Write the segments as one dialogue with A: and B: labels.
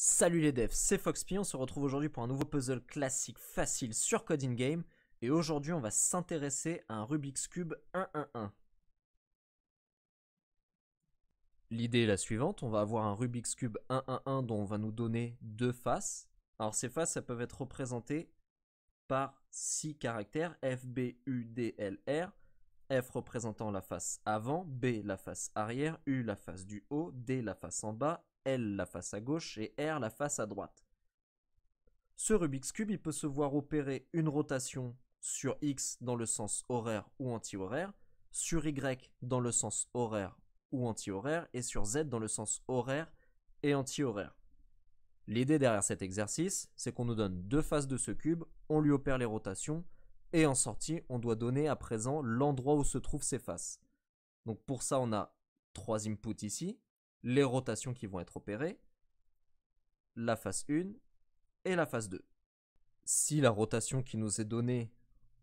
A: Salut les devs, c'est FoxP, on se retrouve aujourd'hui pour un nouveau puzzle classique facile sur Coding Game et aujourd'hui on va s'intéresser à un Rubik's Cube 1-1-1. L'idée est la suivante, on va avoir un Rubik's Cube 1-1-1 dont on va nous donner deux faces. Alors ces faces elles peuvent être représentées par 6 caractères, F, B, U, D, L, R. F représentant la face avant, B la face arrière, U la face du haut, D la face en bas, L la face à gauche et R la face à droite. Ce Rubik's Cube il peut se voir opérer une rotation sur X dans le sens horaire ou anti-horaire, sur Y dans le sens horaire ou anti-horaire et sur Z dans le sens horaire et anti-horaire. L'idée derrière cet exercice, c'est qu'on nous donne deux faces de ce cube, on lui opère les rotations, et en sortie, on doit donner à présent l'endroit où se trouvent ces faces. Donc pour ça, on a 3 inputs ici, les rotations qui vont être opérées, la face 1 et la face 2. Si la rotation qui nous est donnée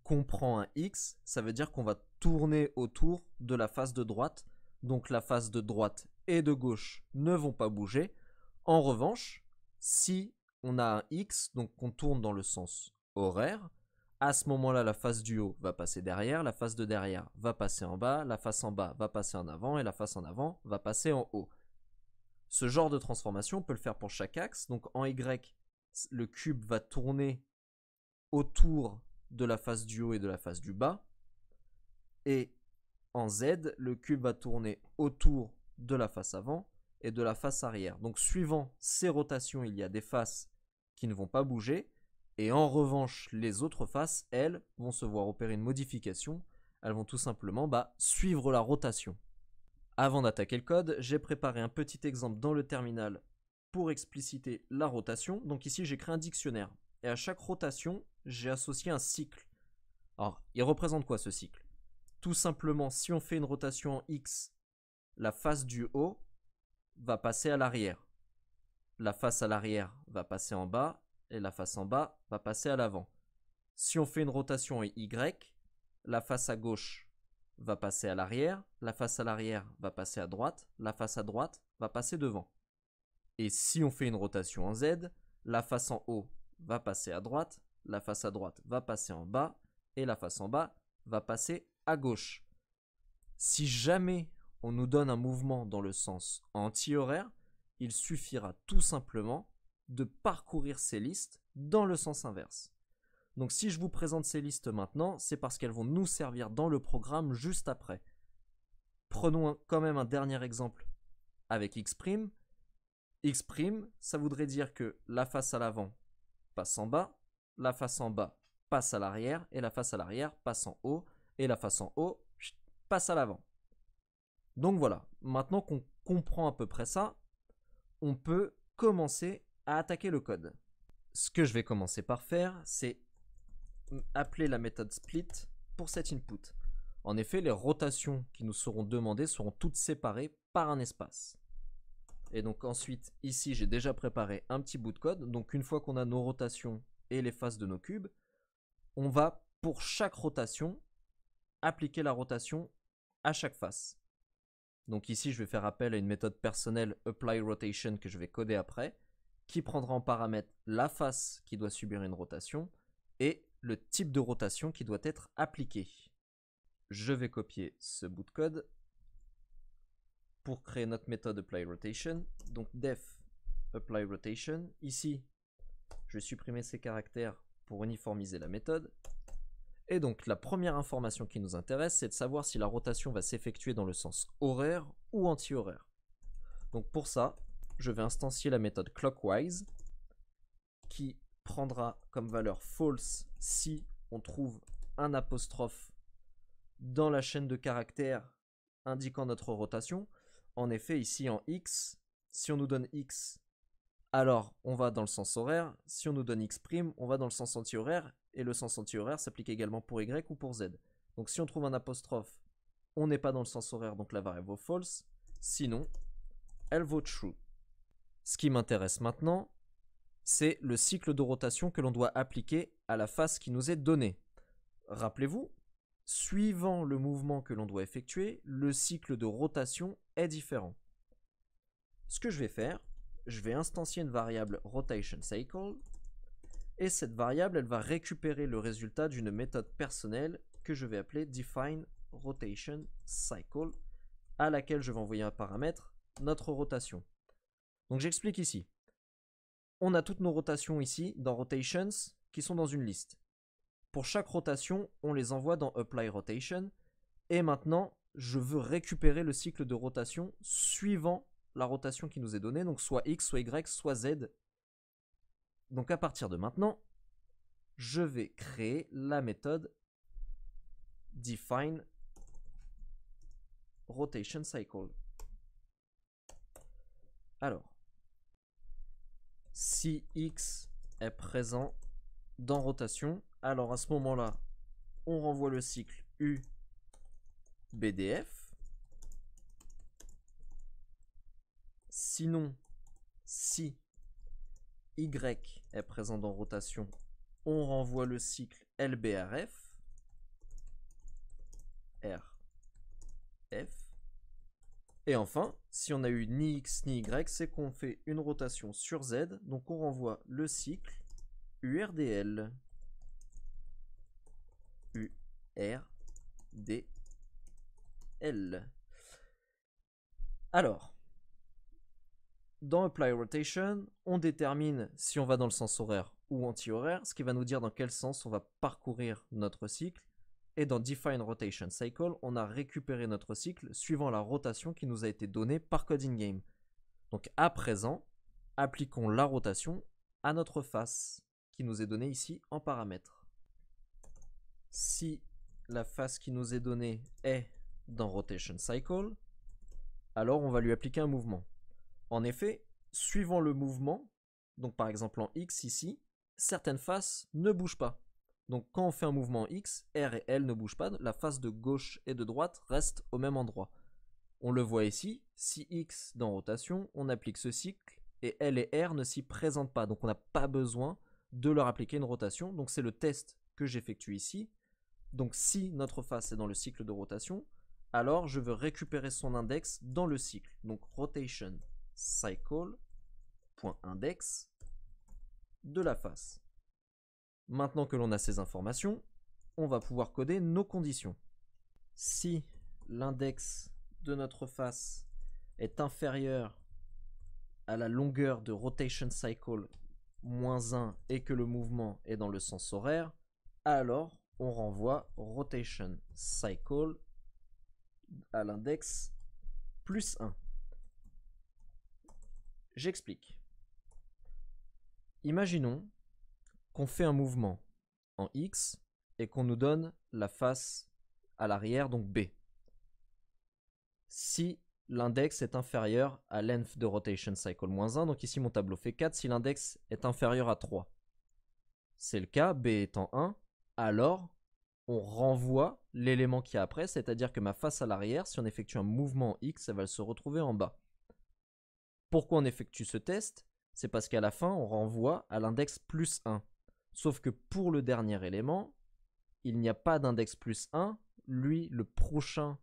A: comprend un X, ça veut dire qu'on va tourner autour de la face de droite, donc la face de droite et de gauche ne vont pas bouger. En revanche, si on a un X, donc qu'on tourne dans le sens horaire, à ce moment-là, la face du haut va passer derrière, la face de derrière va passer en bas, la face en bas va passer en avant et la face en avant va passer en haut. Ce genre de transformation, on peut le faire pour chaque axe. Donc en Y, le cube va tourner autour de la face du haut et de la face du bas. Et en Z, le cube va tourner autour de la face avant et de la face arrière. Donc suivant ces rotations, il y a des faces qui ne vont pas bouger. Et en revanche, les autres faces, elles, vont se voir opérer une modification. Elles vont tout simplement suivre la rotation. Avant d'attaquer le code, j'ai préparé un petit exemple dans le terminal pour expliciter la rotation. Donc ici, j'ai créé un dictionnaire. Et à chaque rotation, j'ai associé un cycle. Alors, il représente quoi ce cycle? Tout simplement, si on fait une rotation en X, la face du haut va passer à l'arrière. La face à l'arrière va passer en bas. Et la face en bas va passer à l'avant. Si on fait une rotation en Y, la face à gauche va passer à l'arrière, la face à l'arrière va passer à droite, la face à droite va passer devant. Et si on fait une rotation en Z, la face en haut va passer à droite, la face à droite va passer en bas, et la face en bas va passer à gauche. Si jamais on nous donne un mouvement dans le sens anti-horaire, il suffira tout simplement de parcourir ces listes dans le sens inverse. Donc si je vous présente ces listes maintenant, c'est parce qu'elles vont nous servir dans le programme juste après. Prenons quand même un dernier exemple avec X'. X', ça voudrait dire que la face à l'avant passe en bas, la face en bas passe à l'arrière, et la face à l'arrière passe en haut, et la face en haut passe à l'avant. Donc voilà, maintenant qu'on comprend à peu près ça, on peut commencer à attaquer le code. Ce que je vais commencer par faire, c'est appeler la méthode split pour cet input. En effet, les rotations qui nous seront demandées seront toutes séparées par un espace. Et donc ensuite, ici, j'ai déjà préparé un petit bout de code. Donc une fois qu'on a nos rotations et les faces de nos cubes, on va, pour chaque rotation, appliquer la rotation à chaque face. Donc ici, je vais faire appel à une méthode personnelle applyRotation que je vais coder après, qui prendra en paramètre la face qui doit subir une rotation et le type de rotation qui doit être appliqué. Je vais copier ce bout de code pour créer notre méthode applyRotation. Donc def applyRotation. Ici, je vais supprimer ces caractères pour uniformiser la méthode. Et donc la première information qui nous intéresse, c'est de savoir si la rotation va s'effectuer dans le sens horaire ou anti-horaire. Donc pour ça, je vais instancier la méthode clockwise qui prendra comme valeur false si on trouve un apostrophe dans la chaîne de caractères indiquant notre rotation. En effet, ici en X, si on nous donne X, alors on va dans le sens horaire. Si on nous donne X', on va dans le sens anti-horaire. Et le sens anti-horaire s'applique également pour Y ou pour Z. Donc si on trouve un apostrophe, on n'est pas dans le sens horaire, donc la variable vaut false. Sinon, elle vaut true. Ce qui m'intéresse maintenant, c'est le cycle de rotation que l'on doit appliquer à la face qui nous est donnée. Rappelez-vous, suivant le mouvement que l'on doit effectuer, le cycle de rotation est différent. Ce que je vais faire, je vais instancier une variable rotation cycle. Et cette variable, elle va récupérer le résultat d'une méthode personnelle que je vais appeler define rotation cycle, à laquelle je vais envoyer un paramètre, notre rotation. Donc j'explique ici. On a toutes nos rotations ici, dans rotations, qui sont dans une liste. Pour chaque rotation, on les envoie dans apply rotation. Et maintenant, je veux récupérer le cycle de rotation suivant la rotation qui nous est donnée, donc soit X, soit Y, soit Z. Donc à partir de maintenant, je vais créer la méthode define rotation cycle. Alors, si X est présent dans rotation, alors à ce moment-là, on renvoie le cycle U BDF. Sinon, si Y est présent dans rotation, on renvoie le cycle LBRF. RF. Et enfin, si on a eu ni X ni Y, c'est qu'on fait une rotation sur Z, donc on renvoie le cycle URDL. URDL. Alors, dans Apply Rotation, on détermine si on va dans le sens horaire ou anti-horaire, ce qui va nous dire dans quel sens on va parcourir notre cycle. Et dans Define Rotation Cycle, on a récupéré notre cycle suivant la rotation qui nous a été donnée par Code in-game. Donc à présent, appliquons la rotation à notre face qui nous est donnée ici en paramètre. Si la face qui nous est donnée est dans Rotation Cycle, alors on va lui appliquer un mouvement. En effet, suivant le mouvement, donc par exemple en X ici, certaines faces ne bougent pas. Donc quand on fait un mouvement en X, R et L ne bougent pas, la face de gauche et de droite reste au même endroit. On le voit ici, si X dans rotation, on applique ce cycle et L et R ne s'y présentent pas. Donc on n'a pas besoin de leur appliquer une rotation. Donc c'est le test que j'effectue ici. Donc si notre face est dans le cycle de rotation, alors je veux récupérer son index dans le cycle. Donc rotation cycle.index de la face. Maintenant que l'on a ces informations, on va pouvoir coder nos conditions. Si l'index de notre face est inférieur à la longueur de rotation cycle -1 et que le mouvement est dans le sens horaire, alors on renvoie rotation cycle à l'index +1. J'explique. Imaginons qu'on fait un mouvement en X et qu'on nous donne la face à l'arrière, donc B. Si l'index est inférieur à length de rotation cycle -1, donc ici mon tableau fait 4, si l'index est inférieur à 3. C'est le cas, B étant 1, alors on renvoie l'élément qui est après, c'est-à-dire que ma face à l'arrière, si on effectue un mouvement en X, elle va se retrouver en bas. Pourquoi on effectue ce test? C'est parce qu'à la fin, on renvoie à l'index +1. Sauf que pour le dernier élément, il n'y a pas d'index +1. Lui, le prochain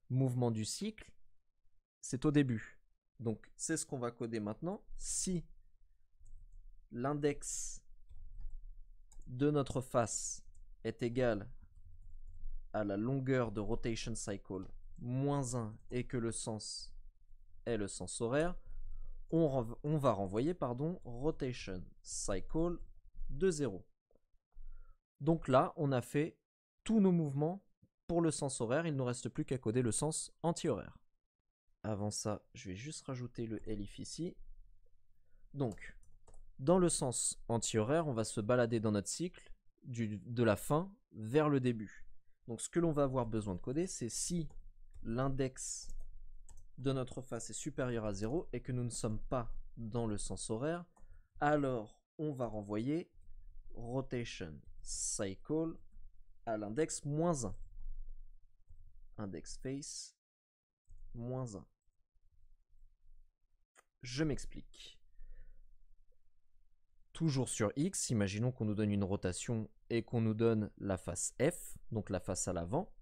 A: mouvement du cycle, c'est au début. Donc, c'est ce qu'on va coder maintenant. Si l'index de notre face est égal à la longueur de rotation cycle -1 et que le sens est le sens horaire, on va renvoyer rotation cycle de 0. Donc là, on a fait tous nos mouvements pour le sens horaire. Il ne nous reste plus qu'à coder le sens anti-horaire. Avant ça, je vais juste rajouter le elif ici. Donc, dans le sens anti-horaire, on va se balader dans notre cycle de la fin vers le début. Donc ce que l'on va avoir besoin de coder, c'est si l'index de notre face est supérieur à 0 et que nous ne sommes pas dans le sens horaire, alors on va renvoyer rotation cycle à l'index -1. Index face -1. Je m'explique. Toujours sur X, imaginons qu'on nous donne une rotation et qu'on nous donne la face F, donc la face à l'avant.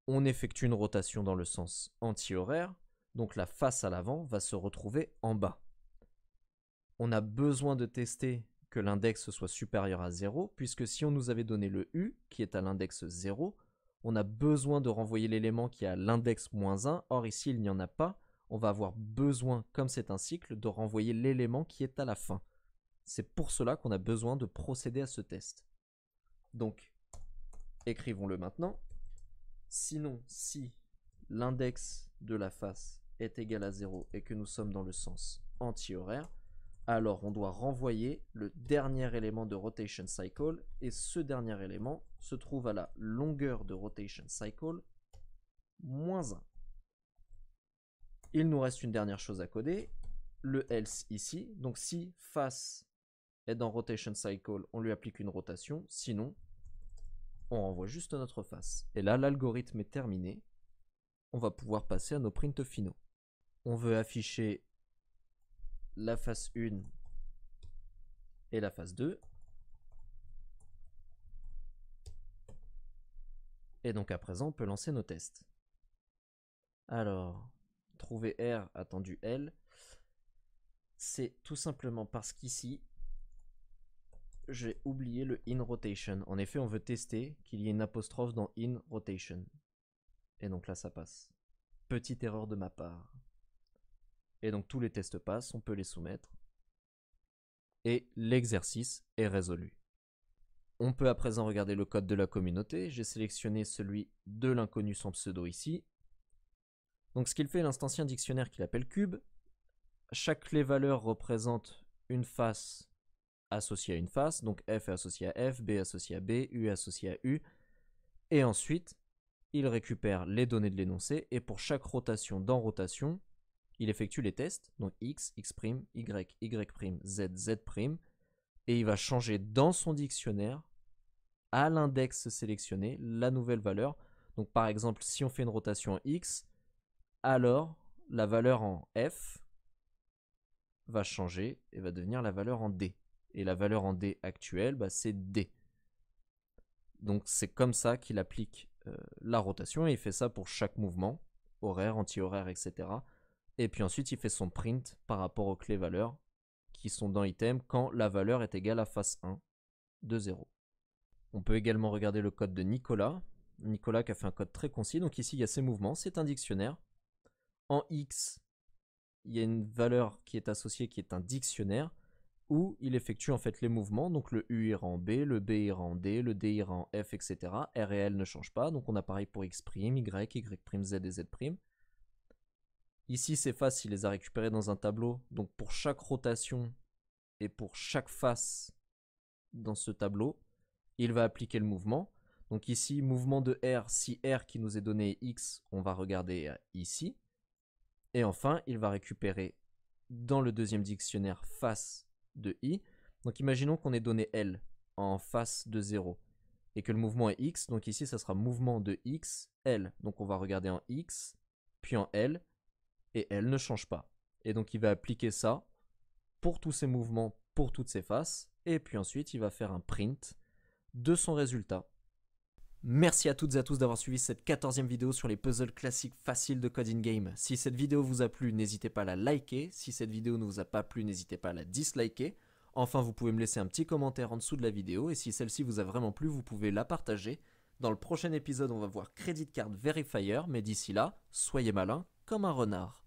A: On effectue une rotation dans le sens anti-horaire, donc la face à l'avant va se retrouver en bas. On a besoin de tester que l'index soit supérieur à 0, puisque si on nous avait donné le U, qui est à l'index 0, on a besoin de renvoyer l'élément qui est à l'index moins 1. Or ici, il n'y en a pas. On va avoir besoin, comme c'est un cycle, de renvoyer l'élément qui est à la fin. C'est pour cela qu'on a besoin de procéder à ce test. Donc, écrivons-le maintenant. Sinon, si l'index de la face est égal à 0 et que nous sommes dans le sens anti-horaire, alors on doit renvoyer le dernier élément de rotation cycle, et ce dernier élément se trouve à la longueur de rotation cycle, moins 1. Il nous reste une dernière chose à coder, le else ici. Donc si face est dans rotation cycle, on lui applique une rotation, sinon on renvoie juste notre face. Et là, l'algorithme est terminé. On va pouvoir passer à nos prints finaux. On veut afficher la face 1 et la face 2. Et donc à présent, on peut lancer nos tests. Alors, trouver R attendu L, c'est tout simplement parce qu'ici, j'ai oublié le in rotation. En effet, on veut tester qu'il y ait une apostrophe dans in rotation. Et donc là, ça passe. Petite erreur de ma part. Et donc tous les tests passent, on peut les soumettre. Et l'exercice est résolu. On peut à présent regarder le code de la communauté. J'ai sélectionné celui de l'inconnu sans pseudo ici. Donc ce qu'il fait, l'instancien dictionnaire qu'il appelle cube. Chaque clé valeur représente une face associée à une face. Donc F est associé à F, B est associé à B, U est associé à U. Et ensuite, il récupère les données de l'énoncé. Et pour chaque rotation dans rotation, il effectue les tests. Donc X, X', Y, Y', Z, Z'. Et il va changer dans son dictionnaire, à l'index sélectionné, la nouvelle valeur. Donc par exemple, si on fait une rotation en X, alors la valeur en F va changer et va devenir la valeur en D. Et la valeur en D actuelle, c'est D. Donc c'est comme ça qu'il applique la rotation, et il fait ça pour chaque mouvement, horaire, anti-horaire, etc. Et puis ensuite, il fait son print par rapport aux clés valeurs qui sont dans item quand la valeur est égale à face 1 de 0. On peut également regarder le code de Nicolas. Nicolas qui a fait un code très concis. Donc ici, il y a ses mouvements, c'est un dictionnaire. En X, il y a une valeur qui est associée qui est un dictionnaire où il effectue en fait les mouvements. Donc le U ira en B, le B ira en D, le D ira en F, etc. R et L ne changent pas. Donc on a pareil pour X', Y, Y', Z et Z'. Ici, ces faces, il les a récupérées dans un tableau. Donc pour chaque rotation et pour chaque face dans ce tableau, il va appliquer le mouvement. Donc ici, mouvement de R, si R qui nous est donné est X, on va regarder ici. Et enfin, il va récupérer dans le deuxième dictionnaire face de I. Donc imaginons qu'on ait donné L en face de 0 et que le mouvement est X. Donc ici, ça sera mouvement de X, L. Donc on va regarder en X, puis en L, et L ne change pas. Et donc il va appliquer ça pour tous ses mouvements, pour toutes ses faces, et puis ensuite il va faire un print de son résultat. Merci à toutes et à tous d'avoir suivi cette 14e vidéo sur les puzzles classiques faciles de Code in Game. Si cette vidéo vous a plu, n'hésitez pas à la liker. Si cette vidéo ne vous a pas plu, n'hésitez pas à la disliker. Enfin, vous pouvez me laisser un petit commentaire en dessous de la vidéo, et si celle-ci vous a vraiment plu, vous pouvez la partager. Dans le prochain épisode, on va voir Credit Card Verifier, mais d'ici là, soyez malins comme un renard.